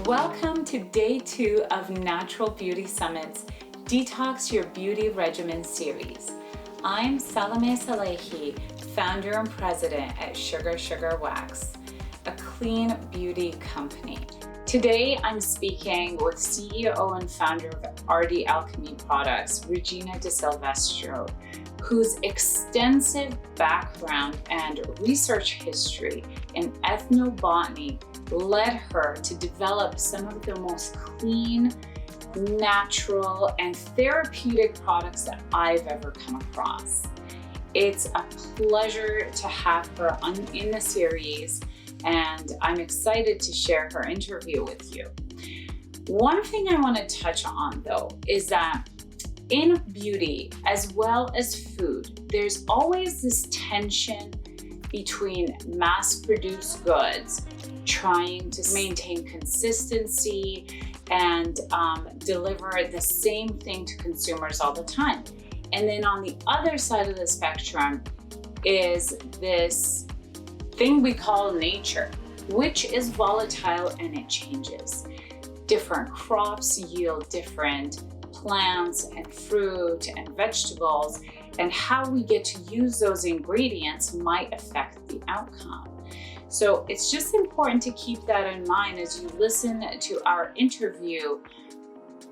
Welcome to day 2 of Natural Beauty Summit's Detox Your Beauty Regimen series. I'm Salome Sallehy, founder and president at Sugar Wax, a clean beauty company. Today I'm speaking with CEO and founder of RD Alchemy Products, Regina DiSilvestro, whose extensive background and research history in ethnobotany led her to develop some of the most clean, natural, and therapeutic products that I've ever come across. It's a pleasure to have her in the series, and I'm excited to share her interview with you. One thing I want to touch on, though, is that in beauty, as well as food, there's always this tension between mass-produced goods, trying to maintain consistency and deliver the same thing to consumers all the time. And then on the other side of the spectrum is this thing we call nature, which is volatile and it changes. Different crops yield different plants and fruit and vegetables, and how we get to use those ingredients might affect the outcome. So it's just important to keep that in mind as you listen to our interview,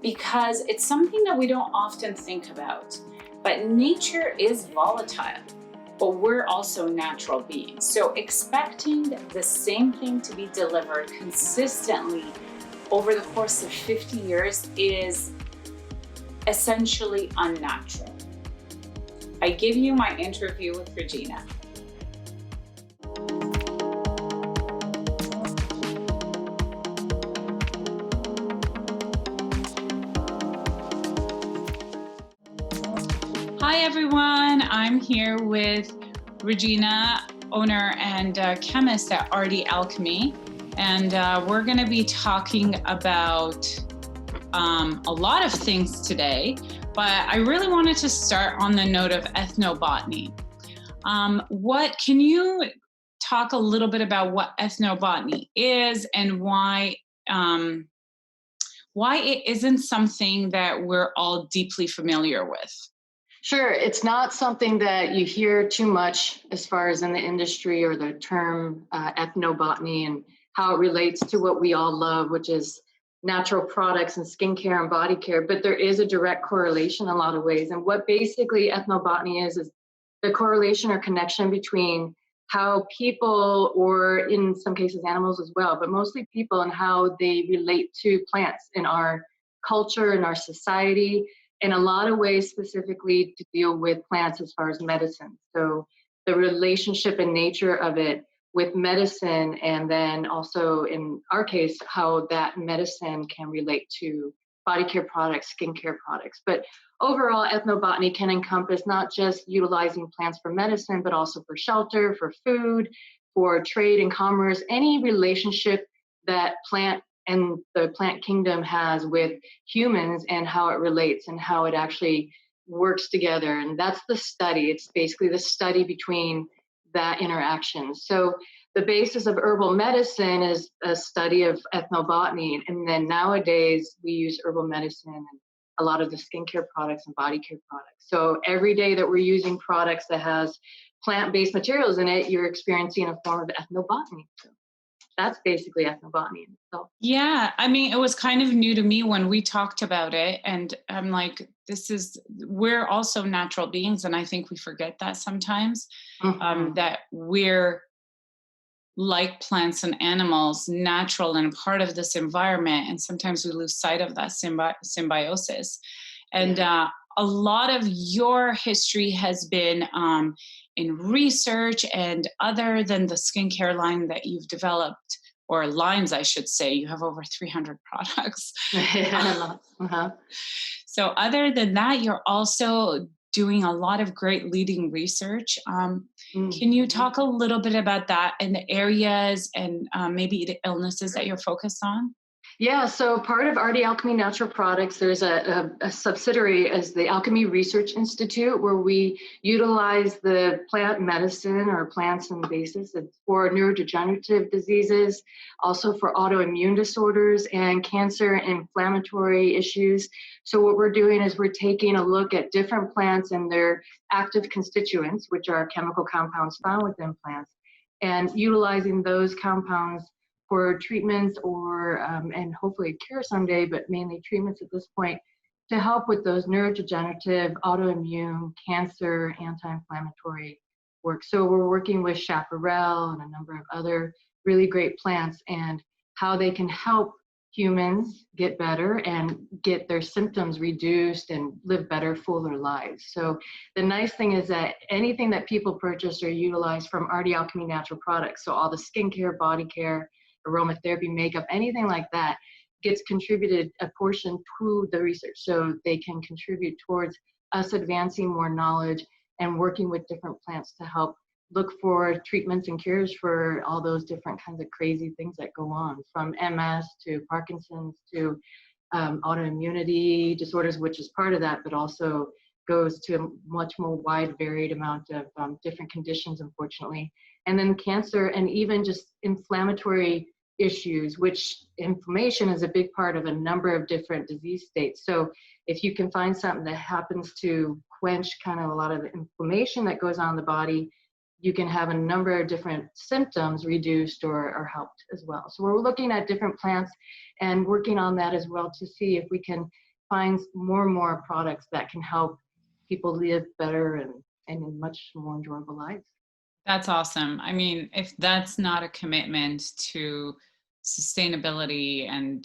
because it's something that we don't often think about. But nature is volatile, but we're also natural beings. So expecting the same thing to be delivered consistently over the course of 50 years is essentially unnatural. I give you my interview with Regina. Hi everyone, I'm here with Regina, owner and chemist at RD Alchemy, and we're going to be talking about a lot of things today, but I really wanted to start on the note of ethnobotany. Can you talk a little bit about what ethnobotany is and why it isn't something that we're all deeply familiar with? Sure. It's not something that you hear too much as far as in the industry, or the term ethnobotany and how it relates to what we all love, which is natural products and skincare and body care. But there is a direct correlation in a lot of ways. And what basically ethnobotany is the correlation or connection between how people, or in some cases animals as well, but mostly people, and how they relate to plants in our culture, in our society, in a lot of ways, specifically to deal with plants as far as medicine. So the relationship and nature of it with medicine, and then also in our case, how that medicine can relate to body care products, skincare products. But overall, ethnobotany can encompass not just utilizing plants for medicine, but also for shelter, for food, for trade and commerce, any relationship that plant and the plant kingdom has with humans, and how it relates and how it actually works together. And that's the study. It's basically the study between that interaction. So the basis of herbal medicine is a study of ethnobotany. And then nowadays we use herbal medicine and a lot of the skincare products and body care products. So every day that we're using products that has plant-based materials in it, you're experiencing a form of ethnobotany. So that's basically ethnobotany in itself. Yeah, I mean, it was kind of new to me when we talked about it, and I'm like, we're also natural beings, and I think we forget that sometimes, that we're like plants and animals, natural and part of this environment, and sometimes we lose sight of that symbiosis. And a lot of your history has been in research, and other than the skincare line that you've developed, or lines, I should say, you have over 300 products. So other than that, you're also doing a lot of great leading research. Can you talk a little bit about that and the areas and maybe the illnesses that you're focused on? Yeah, so part of RD Alchemy Natural Products, there's a subsidiary as the Alchemy Research Institute, where we utilize the plant medicine or plants and bases for neurodegenerative diseases, also for autoimmune disorders and cancer and inflammatory issues. So what we're doing is we're taking a look at different plants and their active constituents, which are chemical compounds found within plants, and utilizing those compounds for treatments or and hopefully a cure someday, but mainly treatments at this point to help with those neurodegenerative, autoimmune, cancer, anti-inflammatory work. So we're working with chaparral and a number of other really great plants and how they can help humans get better and get their symptoms reduced and live better, fuller lives. So the nice thing is that anything that people purchase or utilize from RD Alchemy Natural Products, so all the skincare, body care, aromatherapy, makeup, anything like that, gets contributed a portion to the research. So they can contribute towards us advancing more knowledge and working with different plants to help look for treatments and cures for all those different kinds of crazy things that go on, from MS to Parkinson's to autoimmunity disorders, which is part of that, but also goes to a much more wide, varied amount of different conditions, unfortunately. And then cancer and even just inflammatory issues, which inflammation is a big part of a number of different disease states. So if you can find something that happens to quench kind of a lot of the inflammation that goes on in the body, you can have a number of different symptoms reduced or helped as well. So we're looking at different plants and working on that as well to see if we can find more and more products that can help people live better and in much more enjoyable lives. That's awesome. I mean, if that's not a commitment to sustainability and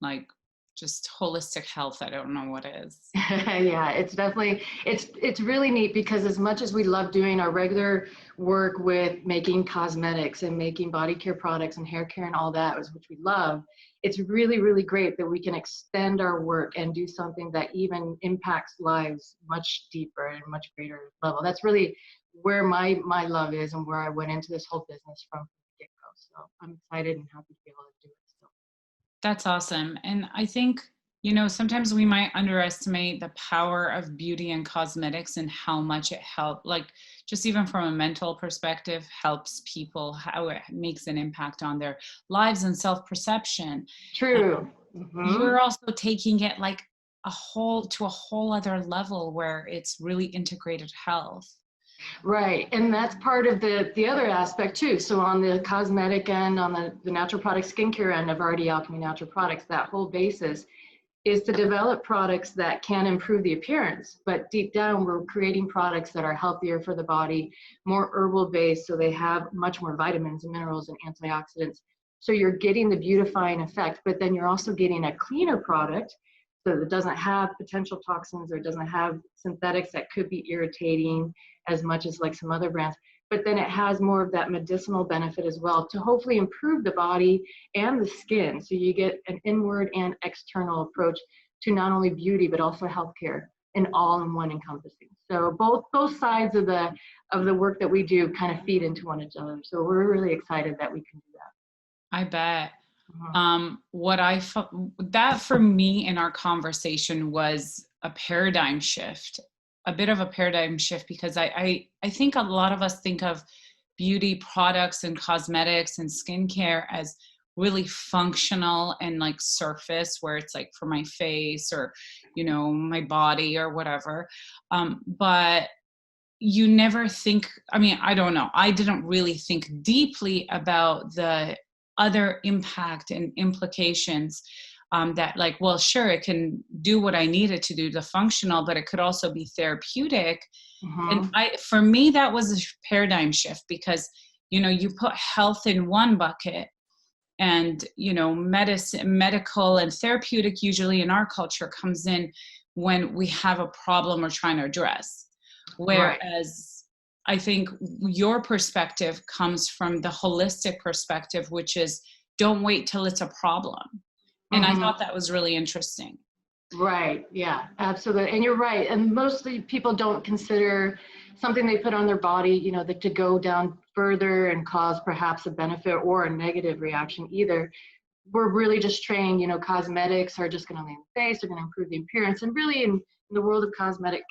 like just holistic health, I don't know what is. Yeah, it's definitely, it's really neat because as much as we love doing our regular work with making cosmetics and making body care products and hair care and all that, which we love, it's really, really great that we can extend our work and do something that even impacts lives much deeper and much greater level. That's really where my love is and where I went into this whole business from the get-go. So I'm excited and happy to be able to do it. So. That's awesome. And I think, sometimes we might underestimate the power of beauty and cosmetics and how much it helps, like just even from a mental perspective, helps people, how it makes an impact on their lives and self-perception. True. You're also taking it like to a whole other level where it's really integrated health. Right, and that's part of the other aspect too. So on the cosmetic end, on the natural product skincare end of RD Alchemy Natural Products, that whole basis is to develop products that can improve the appearance, but deep down we're creating products that are healthier for the body, more herbal based, so they have much more vitamins and minerals and antioxidants. So you're getting the beautifying effect, but then you're also getting a cleaner product so that it doesn't have potential toxins or doesn't have synthetics that could be irritating as much as like some other brands. But then it has more of that medicinal benefit as well to hopefully improve the body and the skin. So you get an inward and external approach to not only beauty, but also healthcare and all in one encompassing. So both sides of the work that we do kind of feed into one another. So we're really excited that we can do that. I bet. Mhm. That for me in our conversation was a paradigm shift, a bit of a paradigm shift, because I think a lot of us think of beauty products and cosmetics and skincare as really functional and like surface, where it's like for my face or, my body or whatever. But you never think, I mean, I don't know. I didn't really think deeply about the other impact and implications, that like, well, sure, it can do what I need it to do, the functional, but it could also be therapeutic. And Mhm. for me, that was a paradigm shift because, you put health in one bucket and, medicine, medical and therapeutic usually in our culture comes in when we have a problem we're trying to address. Right. Whereas I think your perspective comes from the holistic perspective, which is don't wait till it's a problem. And I thought Mhm. that was really interesting. Right. Yeah, absolutely. And you're right. And mostly people don't consider something they put on their body, that to go down further and cause perhaps a benefit or a negative reaction either. we're really just trained, cosmetics are just going to leave the face, they're going to improve the appearance. And really in the world of cosmetic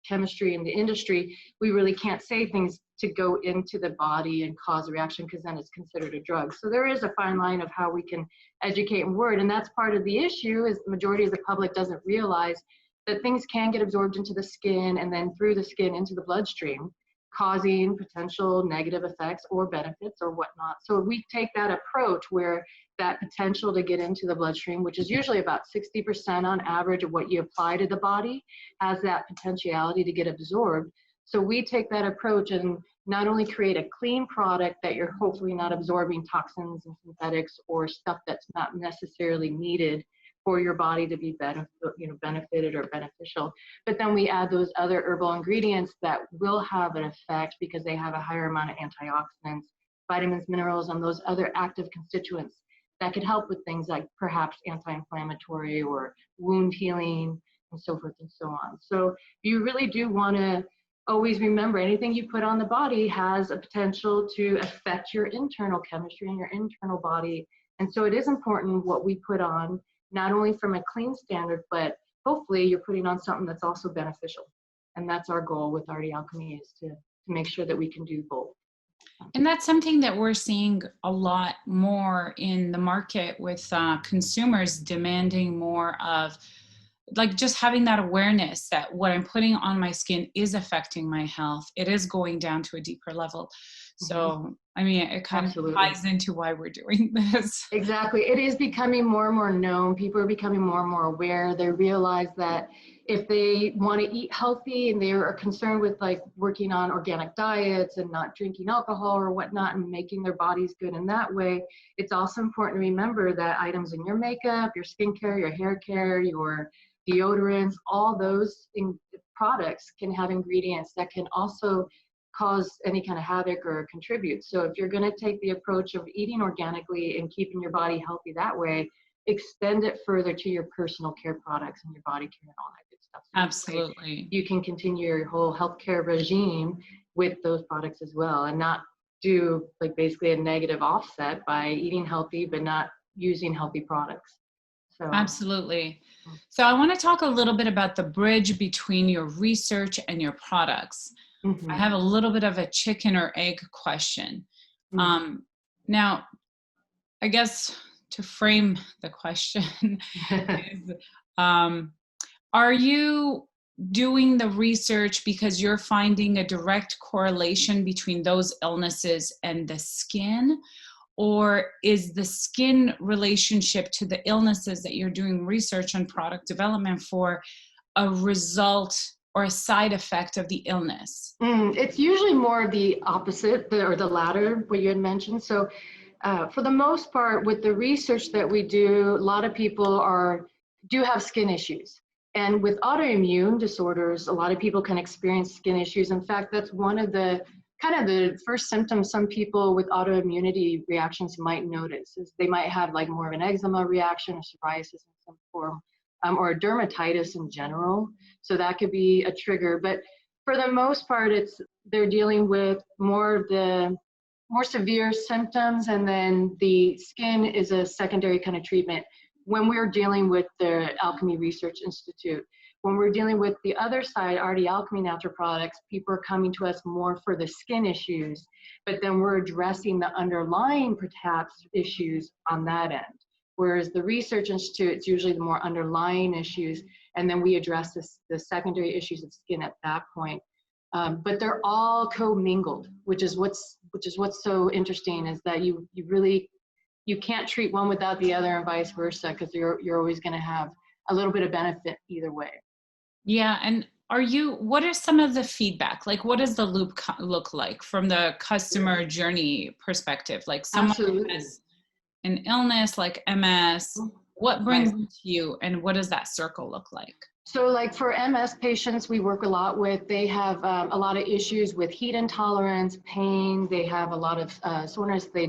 chemistry in the industry, we really can't say things to go into the body and cause a reaction, because then it's considered a drug. So there is a fine line of how we can educate and word. And that's part of the issue, is the majority of the public doesn't realize that things can get absorbed into the skin and then through the skin into the bloodstream, causing potential negative effects or benefits or whatnot. So we take that approach where that potential to get into the bloodstream, which is usually about 60% on average of what you apply to the body, has that potentiality to get absorbed. So we take that approach and not only create a clean product that you're hopefully not absorbing toxins and synthetics or stuff that's not necessarily needed for your body to be benefited or beneficial, but then we add those other herbal ingredients that will have an effect because they have a higher amount of antioxidants, vitamins, minerals, and those other active constituents that could help with things like perhaps anti-inflammatory or wound healing and so forth and so on. So you really do want to always remember, anything you put on the body has a potential to affect your internal chemistry and your internal body. And so it is important what we put on, not only from a clean standard, but hopefully you're putting on something that's also beneficial. And that's our goal with RD Alchemy, is to make sure that we can do both. And that's something that we're seeing a lot more in the market, with consumers demanding more of, like, just having that awareness that what I'm putting on my skin is affecting my health. It is going down to a deeper level. So, I mean, it kind of ties into why we're doing this. Exactly. It is becoming more and more known. People are becoming more and more aware. They realize that if they want to eat healthy and they are concerned with like working on organic diets and not drinking alcohol or whatnot and making their bodies good in that way, it's also important to remember that items in your makeup, your skincare, your hair care, your deodorants, all those products can have ingredients that can also cause any kind of havoc or contribute. So if you're going to take the approach of eating organically and keeping your body healthy that way, extend it further to your personal care products and your body care and all that good stuff. So absolutely. You can continue your whole healthcare regime with those products as well, and not do like basically a negative offset by eating healthy but not using healthy products. So absolutely. So I want to talk a little bit about the bridge between your research and your products. I have a little bit of a chicken or egg question. Now, I guess to frame the question is, are you doing the research because you're finding a direct correlation between those illnesses and the skin? Or is the skin relationship to the illnesses that you're doing research and product development for a result or a side effect of the illness? It's usually more of the opposite, or the latter, what you had mentioned. So for the most part, with the research that we do, a lot of people do have skin issues. And with autoimmune disorders, a lot of people can experience skin issues. In fact, that's one of the kind of the first symptoms some people with autoimmunity reactions might notice, is they might have like more of an eczema reaction or psoriasis in some form, or a dermatitis in general. So that could be a trigger. But for the most part, they're dealing with more of the more severe symptoms, and then the skin is a secondary kind of treatment. When we're dealing with the Alchemy Research Institute, when we're dealing with the other side, RD Alchemy Natural Products, people are coming to us more for the skin issues, but then we're addressing the underlying perhaps issues on that end. Whereas the Research Institute, it's usually the more underlying issues, and then we address the secondary issues of skin at that point. But they're all co-mingled, which is what's so interesting, is that you can't treat one without the other and vice versa, because you're always going to have a little bit of benefit either way. Yeah. And what are some of the feedback? Like, what does the loop look like from the customer journey perspective? Like someone has an illness like MS, what brings them to you, and what does that circle look like? So like for MS patients we work a lot with, they have a lot of issues with heat intolerance, pain, they have a lot of soreness, they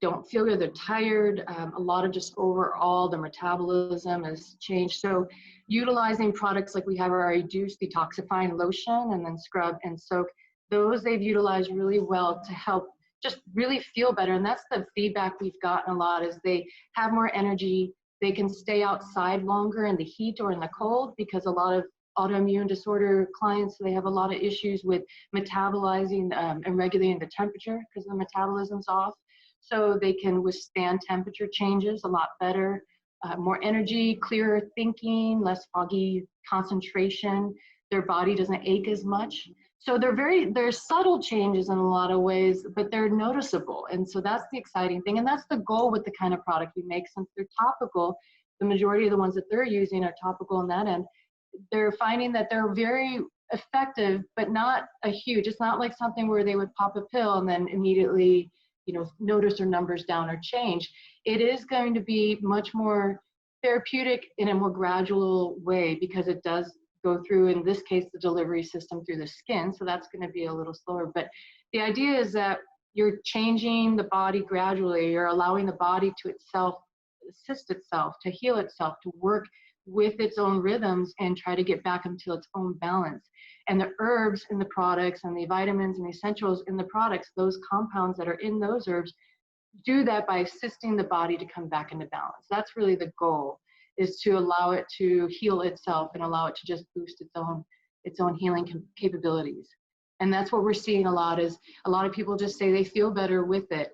don't feel good, they're tired, a lot of just overall the metabolism has changed. So utilizing products like we have our reduced detoxifying lotion and then scrub and soak, those they've utilized really well to help just really feel better. And that's the feedback we've gotten a lot, is they have more energy. They can stay outside longer in the heat or in the cold, because a lot of autoimmune disorder clients, they have a lot of issues with metabolizing and regulating the temperature because the metabolism's off. So they can withstand temperature changes a lot better. More energy, clearer thinking, less foggy concentration. Their body doesn't ache as much. So they're subtle changes in a lot of ways, but they're noticeable. And so that's the exciting thing. And that's the goal with the kind of product we make. Since they're topical, the majority of the ones that they're using are topical on that end. They're finding that they're very effective, but not a huge, it's not like something where they would pop a pill and then immediately, notice their numbers down or change. It is going to be much more therapeutic in a more gradual way, because it does go through, in this case, the delivery system through the skin. So that's going to be a little slower. But the idea is that you're changing the body gradually. You're allowing the body to assist itself, to heal itself, to work with its own rhythms and try to get back into its own balance. And the herbs in the products and the vitamins and the essentials in the products, those compounds that are in those herbs, do that by assisting the body to come back into balance. That's really the goal, is to allow it to heal itself and allow it to just boost its own healing capabilities. And that's what we're seeing a lot, is a lot of people just say they feel better with it.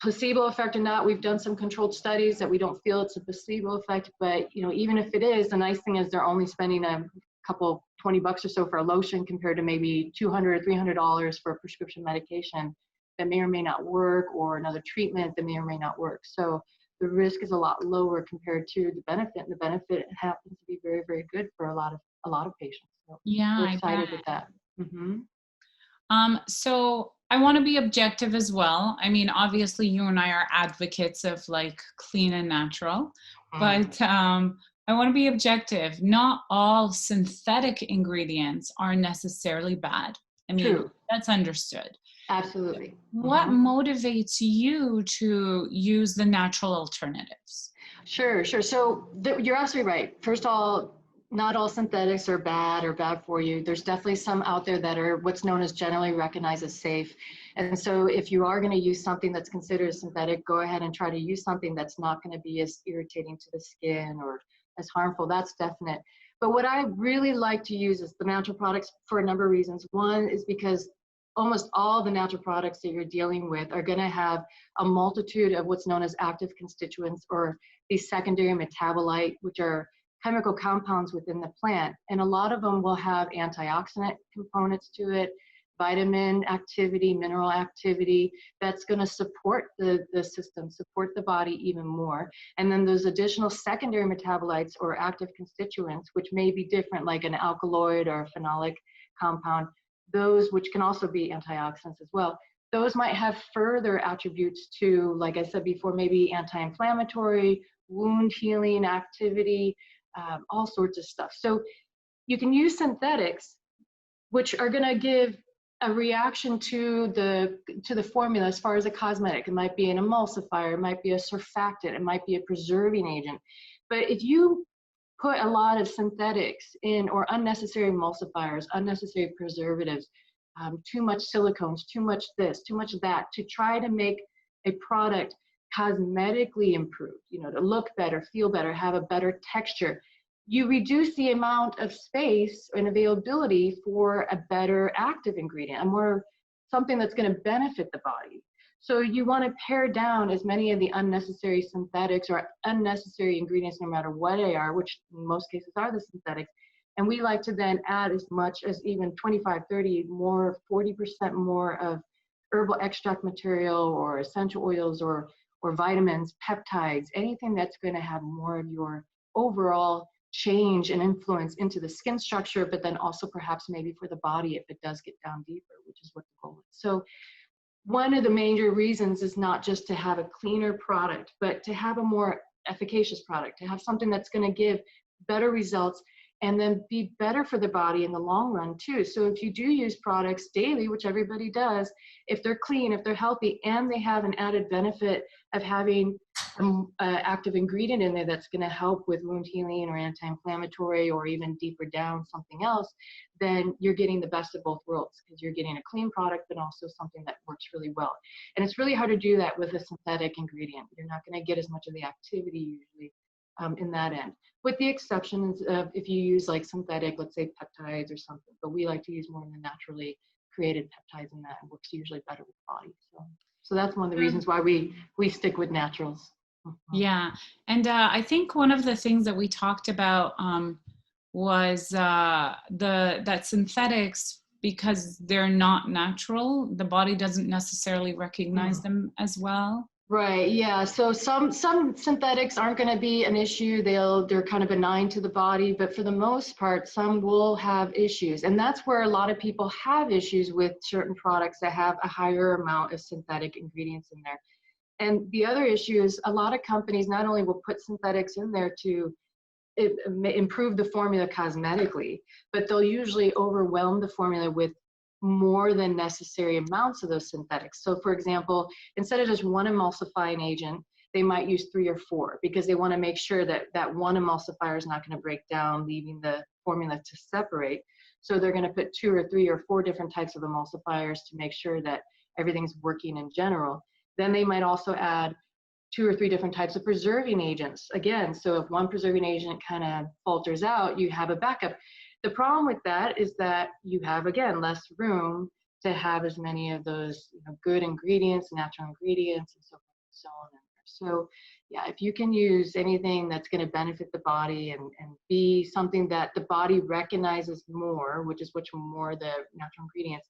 Placebo effect or not, we've done some controlled studies that we don't feel it's a placebo effect, but even if it is, the nice thing is they're only spending a couple $20 or so for a lotion, compared to maybe $200 or $300 for a prescription medication that may or may not work, or another treatment that may or may not work. So the risk is a lot lower compared to the benefit, and the benefit happens to be very, very good for a lot of patients. So Yeah, we're excited with that. Mm-hmm. So I want to be objective as well. I mean, obviously you and I are advocates of like clean and natural, but I want to be objective. Not all synthetic ingredients are necessarily bad. I mean, True. That's understood. Absolutely. What motivates you to use the natural alternatives? Sure. So you're absolutely right. First of all, not all synthetics are bad or bad for you. There's definitely some out there that are what's known as generally recognized as safe. And so if you are going to use something that's considered synthetic, go ahead and try to use something that's not going to be as irritating to the skin or as harmful. That's definite. But what I really like to use is the natural products for a number of reasons. One is because almost all the natural products that you're dealing with are going to have a multitude of what's known as active constituents, or these secondary metabolite, which are chemical compounds within the plant. And a lot of them will have antioxidant components to it, vitamin activity, mineral activity, that's going to support the system, support the body even more. And then those additional secondary metabolites or active constituents, which may be different, like an alkaloid or a phenolic compound, those, which can also be antioxidants as well, those might have further attributes to, like I said before, maybe anti-inflammatory, wound healing activity, all sorts of stuff. So you can use synthetics, which are going to give a reaction to the formula as far as a cosmetic. It might be an emulsifier, it might be a surfactant, it might be a preserving agent. But if you put a lot of synthetics in, or unnecessary emulsifiers, unnecessary preservatives, too much silicones, too much this, too much that, to try to make a product cosmetically improved, to look better, feel better, have a better texture, you reduce the amount of space and availability for a better active ingredient, something that's going to benefit the body. So you want to pare down as many of the unnecessary synthetics or unnecessary ingredients, no matter what they are, which in most cases are the synthetics. And we like to then add as much as even 25, 30 more, 40% more of herbal extract material, or essential oils, or vitamins, peptides, anything that's going to have more of your overall change and influence into the skin structure, but then also perhaps maybe for the body if it does get down deeper, which is what the goal is. So one of the major reasons is not just to have a cleaner product, but to have a more efficacious product, to have something that's going to give better results and then be better for the body in the long run too. So if you do use products daily, which everybody does, if they're clean, if they're healthy, and they have an added benefit of having some active ingredient in there that's going to help with wound healing or anti-inflammatory or even deeper down something else, then you're getting the best of both worlds, because you're getting a clean product, but also something that works really well. And it's really hard to do that with a synthetic ingredient. You're not going to get as much of the activity usually in that end, with the exceptions of if you use like synthetic, let's say peptides or something, but we like to use more of the naturally created peptides, and that works usually better with the body. So that's one of the reasons why we stick with naturals. Yeah. And I think one of the things that we talked about was that synthetics, because they're not natural, the body doesn't necessarily recognize them as well. Right. Yeah. So some synthetics aren't going to be an issue. They're kind of benign to the body, but for the most part, some will have issues. And that's where a lot of people have issues with certain products that have a higher amount of synthetic ingredients in there. And the other issue is a lot of companies not only will put synthetics in there to improve the formula cosmetically, but they'll usually overwhelm the formula with more than necessary amounts of those synthetics. So for example, instead of just one emulsifying agent, they might use 3 or 4, because they want to make sure that that one emulsifier is not going to break down, leaving the formula to separate. So they're going to put 2 or 3 or 4 different types of emulsifiers to make sure that everything's working in general. Then they might also add 2 or 3 different types of preserving agents. Again, so if one preserving agent kind of falters out, you have a backup. The problem with that is that you have, again, less room to have as many of those good ingredients, natural ingredients, and so forth and so on. So yeah, if you can use anything that's going to benefit the body and be something that the body recognizes more, which is more the natural ingredients,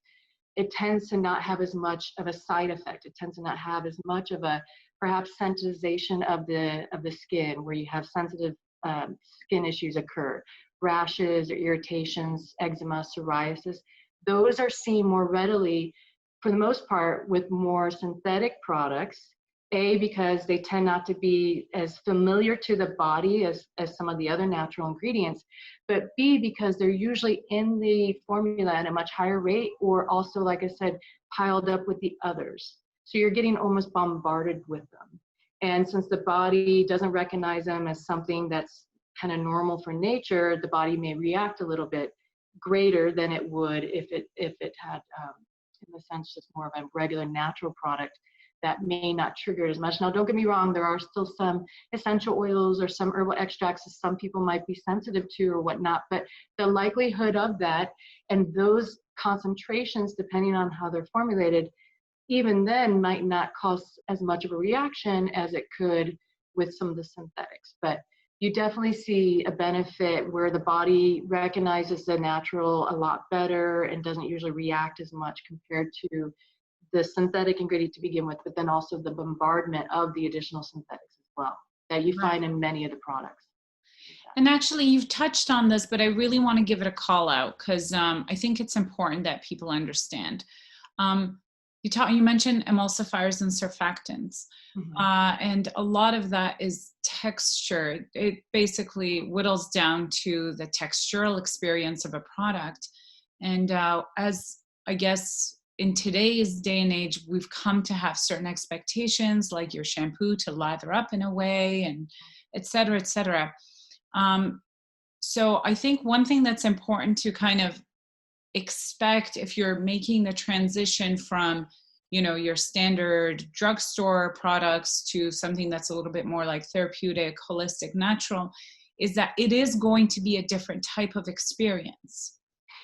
it tends to not have as much of a side effect. It tends to not have as much of a perhaps sensitization of the skin, where you have sensitive skin issues occur, rashes or irritations, eczema, psoriasis. Those are seen more readily, for the most part, with more synthetic products. A, because they tend not to be as familiar to the body as some of the other natural ingredients, but B, because they're usually in the formula at a much higher rate, or also, like I said, piled up with the others. So you're getting almost bombarded with them. And since the body doesn't recognize them as something that's kind of normal for nature, the body may react a little bit greater than it would if it had, in a sense, just more of a regular natural product that may not trigger it as much. Now, don't get me wrong, there are still some essential oils or some herbal extracts that some people might be sensitive to or whatnot, but the likelihood of that and those concentrations, depending on how they're formulated, even then might not cause as much of a reaction as it could with some of the synthetics. But you definitely see a benefit where the body recognizes the natural a lot better and doesn't usually react as much compared to the synthetic ingredient to begin with, but then also the bombardment of the additional synthetics as well that you find in many of the products. And actually, you've touched on this, but I really want to give it a call out, because I think it's important that people understand. You mentioned emulsifiers and surfactants, and a lot of that is texture. It basically whittles down to the textural experience of a product. And as I guess in today's day and age, we've come to have certain expectations, like your shampoo to lather up in a way, and et cetera, et cetera. So I think one thing that's important to kind of expect if you're making the transition from, your standard drugstore products to something that's a little bit more like therapeutic, holistic, natural, is that it is going to be a different type of experience.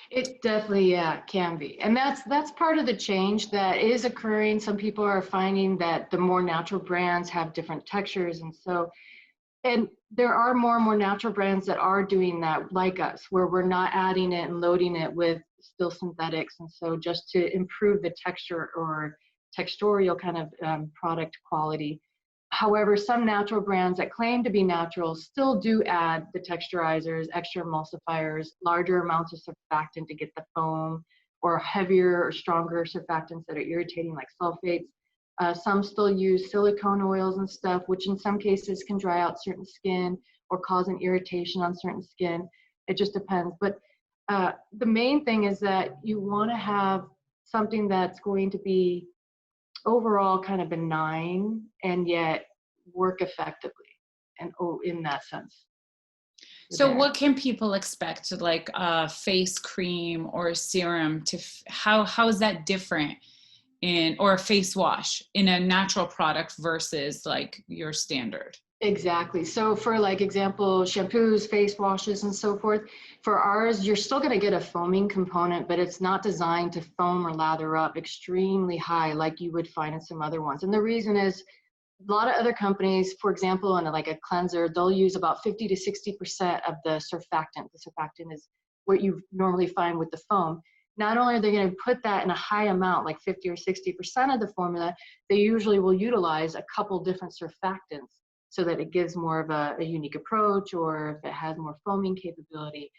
It definitely, can be. And that's part of the change that is occurring. Some people are finding that the more natural brands have different textures. And there are more and more natural brands that are doing that, like us, where we're not adding it and loading it with still synthetics. And so just to improve the texture or texturial kind of product quality. However, some natural brands that claim to be natural still do add the texturizers, extra emulsifiers, larger amounts of surfactant to get the foam, or heavier or stronger surfactants that are irritating, like sulfates. Some still use silicone oils and stuff, which in some cases can dry out certain skin or cause an irritation on certain skin. It just depends. But the main thing is that you want to have something that's going to be overall kind of benign and yet work effectively and in that sense. So what can people expect, like a face cream or a serum, how is that different or a face wash in a natural product versus like your standard? Exactly. So for like example, shampoos, face washes, and so forth, for ours, you're still going to get a foaming component, but it's not designed to foam or lather up extremely high like you would find in some other ones. And the reason is a lot of other companies, for example, in like a cleanser, they'll use about 50 to 60% of the surfactant. The surfactant is what you normally find with the foam. Not only are they going to put that in a high amount, like 50 or 60% of the formula, they usually will utilize a couple different surfactants so that it gives more of a unique approach, or if it has more foaming capability.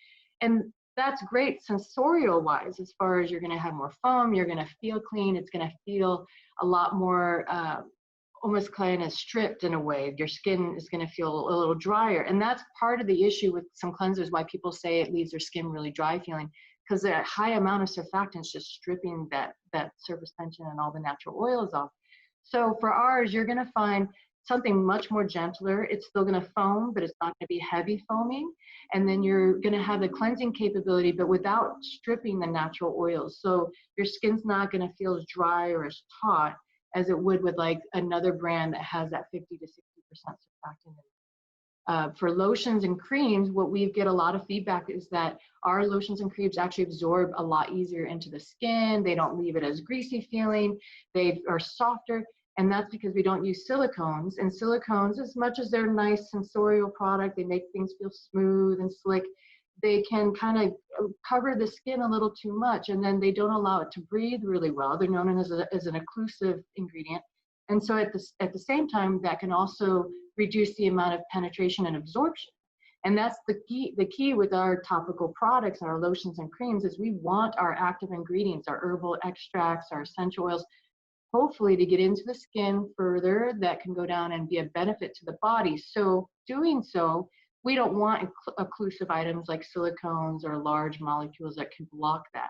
And that's great sensorial wise, as far as you're going to have more foam, you're going to feel clean, it's going to feel a lot more almost kind of stripped in a way. Your skin is going to feel a little drier. And that's part of the issue with some cleansers, why people say it leaves their skin really dry feeling, because the high amount of surfactants just stripping that surface tension and all the natural oils off. So for ours, you're going to find something much more gentler. It's still going to foam, but it's not going to be heavy foaming. And then you're going to have the cleansing capability, but without stripping the natural oils. So your skin's not going to feel as dry or as taut as it would with like another brand that has that 50 to 60% surfactant. For lotions and creams, what we get a lot of feedback is that our lotions and creams actually absorb a lot easier into the skin. They don't leave it as greasy feeling. They are softer. And that's because we don't use silicones. And silicones, as much as they're a nice sensorial product, they make things feel smooth and slick, they can kind of cover the skin a little too much, and then they don't allow it to breathe really well. They're known as an occlusive ingredient. And so at the same time, that can also reduce the amount of penetration and absorption. And that's the key with our topical products and our lotions and creams, is we want our active ingredients, our herbal extracts, our essential oils, hopefully to get into the skin further, that can go down and be a benefit to the body. So doing so, we don't want occlusive items like silicones or large molecules that can block that.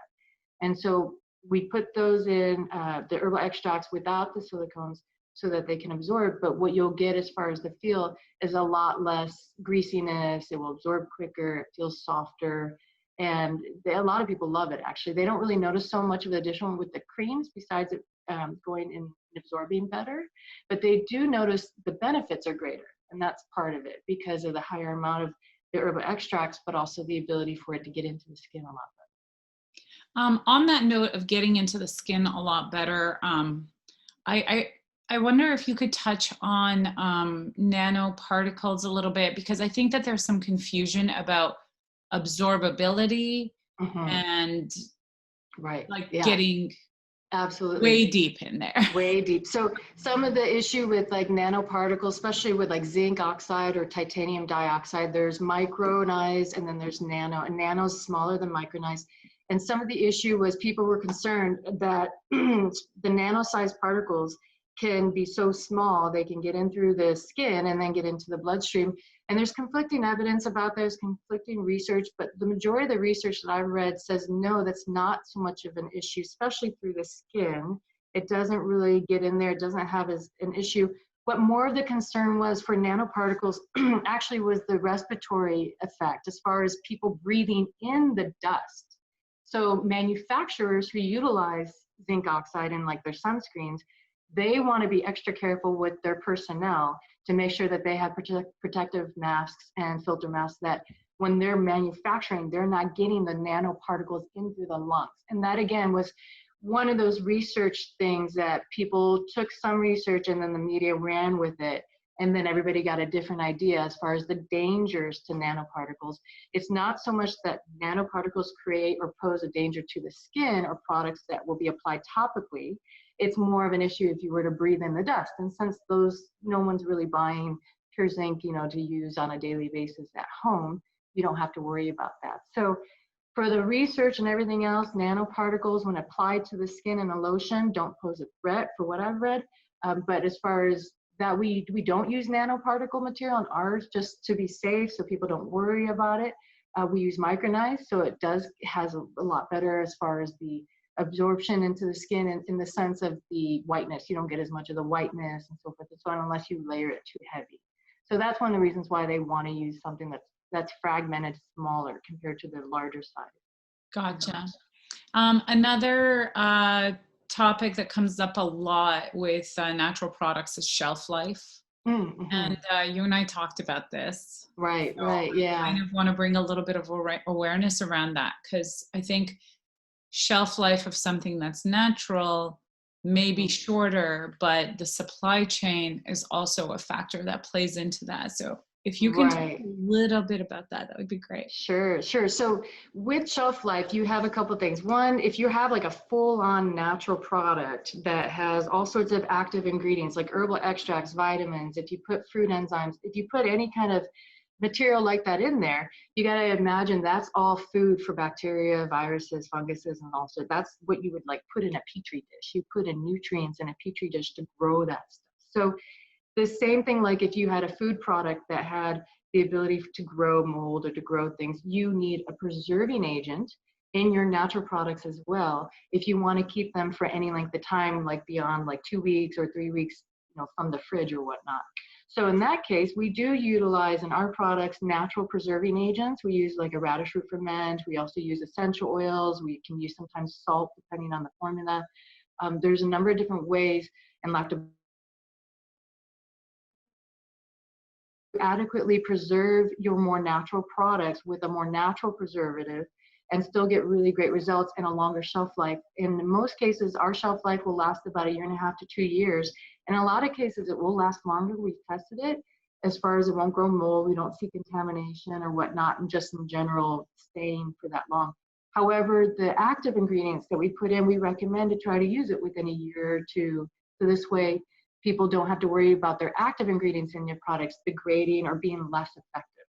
And so we put those in the herbal extracts without the silicones so that they can absorb. But what you'll get as far as the feel is a lot less greasiness. It will absorb quicker. It feels softer. And a lot of people love it, actually. They don't really notice so much of the additional with the creams besides it going in and absorbing better. But they do notice the benefits are greater. And that's part of it because of the higher amount of the herbal extracts, but also the ability for it to get into the skin a lot better. On that note of getting into the skin a lot better, I wonder if you could touch on nanoparticles a little bit, because I think that there's some confusion about absorbability and getting absolutely way deep in there. Way deep. So some of the issue with like nanoparticles, especially with like zinc oxide or titanium dioxide, there's micronized and then there's nano, and nano is smaller than micronized. And some of the issue was people were concerned that the nano-sized particles can be so small, they can get in through the skin and then get into the bloodstream. And there's conflicting evidence about there's conflicting research, but the majority of the research that I've read says, no, that's not so much of an issue, especially through the skin. It doesn't really get in there. It doesn't have as an issue. What more of the concern was for nanoparticles actually was the respiratory effect, as far as people breathing in the dust. So manufacturers who utilize zinc oxide in like their sunscreens, they want to be extra careful with their personnel to make sure that they have protective masks and filter masks, that when they're manufacturing, they're not getting the nanoparticles in through the lungs. And that again was one of those research things that people took some research and then the media ran with it. And then everybody got a different idea as far as the dangers to nanoparticles. It's not so much that nanoparticles create or pose a danger to the skin or products that will be applied topically. It's more of an issue if you were to breathe in the dust. And since no one's really buying pure zinc, to use on a daily basis at home, you don't have to worry about that. So for the research and everything else, nanoparticles, when applied to the skin in a lotion, don't pose a threat for what I've read. But as far as that, we don't use nanoparticle material on ours just to be safe, so people don't worry about it. We use micronized, so it has a lot better as far as the absorption into the skin in the sense of the whiteness. You don't get as much of the whiteness and so forth and so on unless you layer it too heavy. So that's one of the reasons why they want to use something that's fragmented, smaller compared to the larger size. Gotcha. Another topic that comes up a lot with natural products is shelf life. Mm-hmm. And you and I talked about this. Right, So right, yeah. I kind of want to bring a little bit of awareness around that, because I think shelf life of something that's natural may be shorter, but the supply chain is also a factor that plays into that. So if you can talk a little bit about that, that would be great. Sure. So with shelf life, you have a couple of things. One, if you have like a full-on natural product that has all sorts of active ingredients like herbal extracts, vitamins, if you put fruit enzymes, if you put any kind of material like that in there, you got to imagine that's all food for bacteria, viruses, funguses, and also that's what you would like put in a petri dish. You put in nutrients in a petri dish to grow that stuff. So the same thing, like if you had a food product that had the ability to grow mold or to grow things, you need a preserving agent in your natural products as well if you want to keep them for any length of time, like beyond like 2 weeks or 3 weeks, from the fridge or whatnot. So in that case, we do utilize in our products natural preserving agents. We use like a radish root ferment. We also use essential oils. We can use sometimes salt depending on the formula. There's a number of different ways and adequately preserve your more natural products with a more natural preservative and still get really great results and a longer shelf life. In most cases, our shelf life will last about 1.5 to 2 years. In a lot of cases, it will last longer. We've tested it as far as it won't grow mold. We don't see contamination or whatnot, and just in general staying for that long. However, the active ingredients that we put in, we recommend to try to use it within a year or two. So this way, people don't have to worry about their active ingredients in your products degrading or being less effective,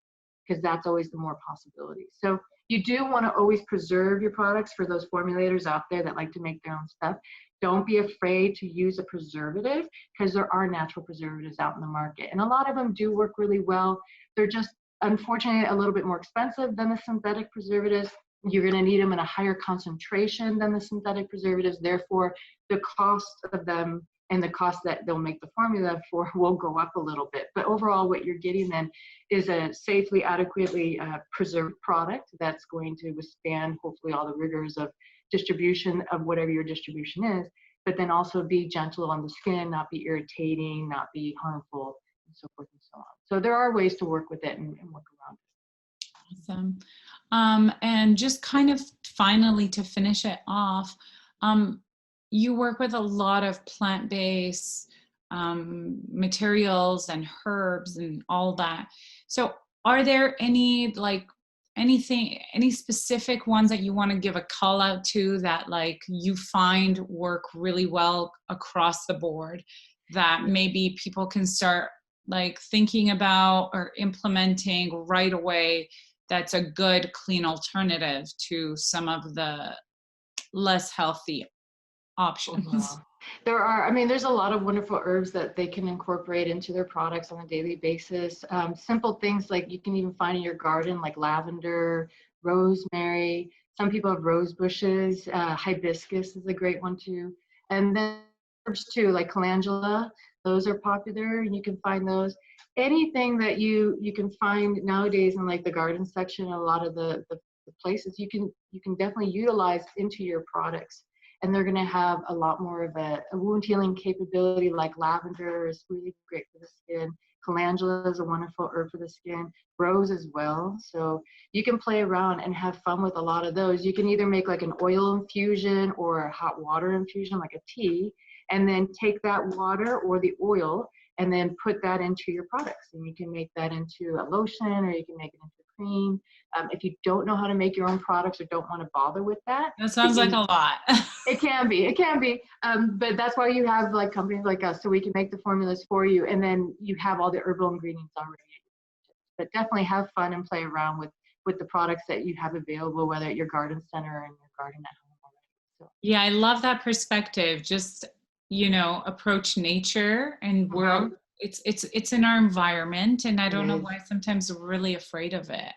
because that's always the more possibility. So you do want to always preserve your products for those formulators out there that like to make their own stuff. Don't be afraid to use a preservative, because there are natural preservatives out in the market. And a lot of them do work really well. They're just, unfortunately, a little bit more expensive than the synthetic preservatives. You're going to need them in a higher concentration than the synthetic preservatives. Therefore, the cost of them and the cost that they'll make the formula for will go up a little bit. But overall, what you're getting then is a safely, adequately preserved product that's going to withstand, hopefully, all the rigors of distribution of whatever your distribution is, but then also be gentle on the skin, not be irritating, not be harmful, and so forth and so on. So there are ways to work with it and work around it. Awesome. And just kind of finally to finish it off, you work with a lot of plant-based materials and herbs and all that. So are there any any specific ones that you want to give a call out to that like you find work really well across the board that maybe people can start like thinking about or implementing right away, that's a good clean alternative to some of the less healthy options? There's a lot of wonderful herbs that they can incorporate into their products on a daily basis. Simple things like you can even find in your garden, like lavender, rosemary. Some people have rose bushes. Hibiscus is a great one too. And then herbs too, like calendula. Those are popular, and you can find those. Anything that you can find nowadays in like the garden section, a lot of the places you can definitely utilize into your products. And they're going to have a lot more of a wound healing capability, like lavender is really great for the skin. Calendula is a wonderful herb for the skin. Rose as well. So you can play around and have fun with a lot of those. You can either make like an oil infusion or a hot water infusion, like a tea, and then take that water or the oil and then put that into your products. And you can make that into a lotion, or you can make it into cream. If you don't know how to make your own products or don't want to bother with that. That sounds like a lot. It can be. But that's why you have like companies like us, so we can make the formulas for you, and then you have all the herbal ingredients already. But definitely have fun and play around with the products that you have available, whether at your garden center or in your garden at home already. So. Yeah, I love that perspective. Just, approach nature, and it's in our environment, and I don't know why sometimes we're really afraid of it.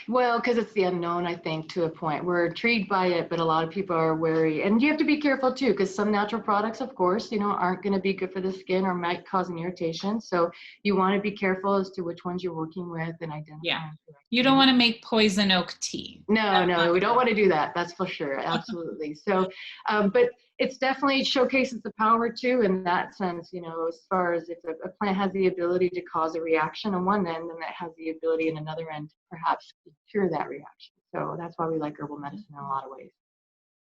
Well, because it's the unknown, I think, to a point. We're intrigued by it, but a lot of people are wary. And you have to be careful too, because some natural products, of course, aren't going to be good for the skin or might cause an irritation. So you want to be careful as to which ones you're working with and Yeah. identifying. You don't want to make poison oak tea. No, we don't want to do that. That's for sure. Absolutely. So, but it's definitely showcases the power too, in that sense, as far as if a plant has the ability to cause a reaction on one end, then that has the ability in another end to perhaps cure that reaction. So that's why we like herbal medicine in a lot of ways.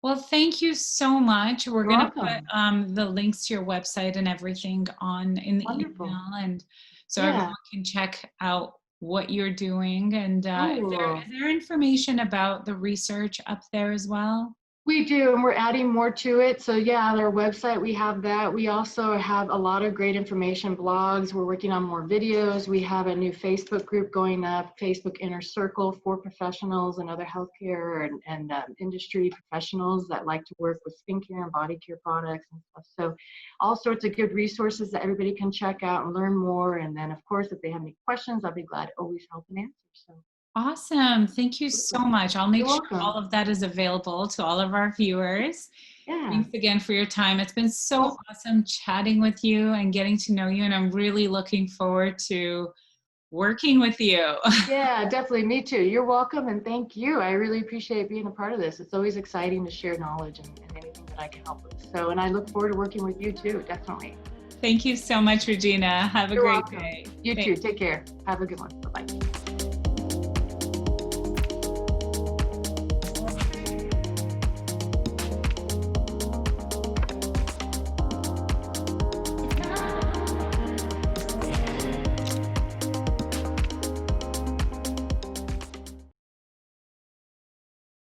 Well, thank you so much. We're You're going to put welcome. the links to your website and everything on in the Wonderful. email, and so Yeah. everyone can check out what you're doing. And Cool. is there information about the research up there as well? We do, and we're adding more to it. So yeah, on our website, we have that. We also have a lot of great information, blogs. We're working on more videos. We have a new Facebook group going up, Facebook Inner Circle for professionals and other healthcare and industry professionals that like to work with skincare and body care products and stuff. So all sorts of good resources that everybody can check out and learn more. And then, of course, if they have any questions, I'll be glad to always help and answer. So. Awesome. Thank you so much. I'll make You're sure all welcome. of that is available to all of our viewers. Yeah. Thanks again for your time. It's been so Awesome. awesome chatting with you and getting to know you, and I'm really looking forward to working with you. Yeah, definitely. Me too. You're welcome, and thank you. I really appreciate being a part of this. It's always exciting to share knowledge and anything that I can help with. So, and I look forward to working with you too, definitely. Thank you so much, Regina. Have a You're great welcome. day. You too. Thanks. Take care. Have a good one. Bye-bye.